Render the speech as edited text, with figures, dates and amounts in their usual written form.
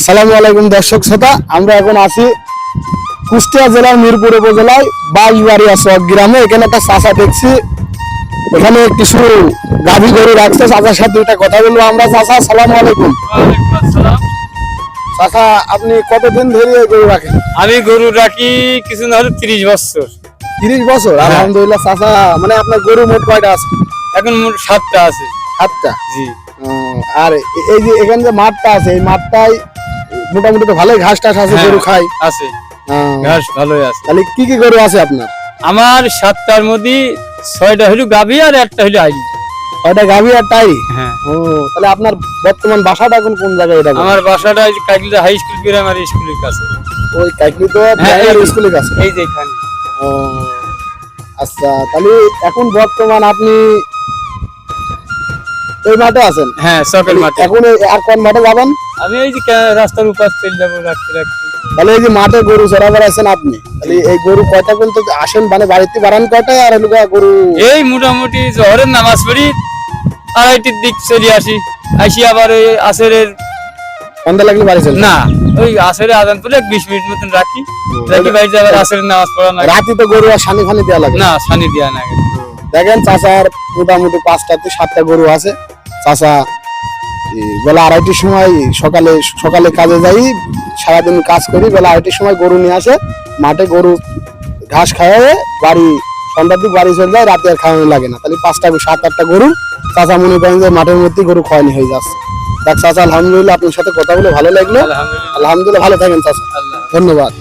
আসসালামু আলাইকুম দর্শক শ্রোতা, আমরা এখন আছি কুষ্টিয়া জেলার মিরপুর উপজেলায় বাঁশবাড়িয়া চক গ্রামে। এখানে একটা চাচা দেখছি, এখানে কিছু গাভী গরু রাখছে। চাচার সাথে দুইটা কথা বলবো আমরা। চাচা আসসালামু আলাইকুম। চাচা আপনি কতদিন ধরে এই গরু রাখেন? আমি গরু রাখি কিছু না হলে 30 বছর। 30 বছর? আলহামদুলিল্লাহ। চাচা মানে আপনার গরু মোট কয়টা আছে? এখন মোট 7টা আছে। 7টা? জি। আর এই যে এখানে যে মাঠটা আছে, এই মাঠটাই মোটামুটি তো ভালোই ঘাস টাস আছে, গরু খায়? আছে, ঘাস ভালোই আছে। তাহলে কি কি গরু আছে আপনার? আমার 7টার মধ্যে 6টা হলো গাভী আর একটা হলো আইল। 6টা গাভী আর টাই? হ্যাঁ। ও, তাহলে আপনার বর্তমান বাসাটা এখন কোন জায়গায়? এটা আমার বাসাটা কাইকলিদা হাই স্কুল প্রাইমারি স্কুলের কাছে। ওই কাইকলি তো প্রাইমারি স্কুলের কাছে? এই যে এখানে। ও আচ্ছা, তাহলে এখন বর্তমান আপনি এই মাঠে আছেন? হ্যাঁ, সকাল মাঠে। এখন আর কোন মাঠে যাবেন? আমি এই যে রাস্তার উপর চলে যাবো রাখতে রাখতে। তাহলে এই যে মাঠে গরু চড়াবার আছেন আপনি, তাহলে এই গরু কয়টা বলতে আসেন, মানে বাড়িতে বাড়ান কয়টা? আর গরু এই মোটামুটি জহরের নামাজ পড়ি 2:30টার দিক চলে আসি আবার ওই আসরের সন্ধ্যা লাগলে বাড়ি চলে? না, ওই আসরে আজান পড়লে 20 মিনিট মতন রাখি বাড়িতে আবার আসরের নামাজ পড়া না। রাতে তো গরু আর সানি ফানি দেওয়া লাগে না, সানি দেওয়া না। দেখেন চাচার মোটামুটি 5টা থেকে 7টা গরু আছে। চাচা বেলা 2:30টার সময় সকালে কাজে যাই, সারাদিন কাজ করি, বেলা 2:30টার সময় গরু নিয়ে আসে মাঠে, গরু ঘাস খাওয়ায় বাড়ি, সন্ধ্যার দিক বাড়ি চলে যায়, রাতে আর খাওয়ানো লাগে না। তাহলে 7-8টা গরু চাচা মনে করেন যে মাঠের মধ্যে গরু খাওয়ানি হয়ে যাচ্ছে। দেখ চাচা, আলহামদুলিল্লাহ আপনার সাথে কথা বলে ভালো লাগলো। আলহামদুলিল্লাহ। আলহামদুলিল্লাহ, ভালো থাকেন চাচা, ধন্যবাদ।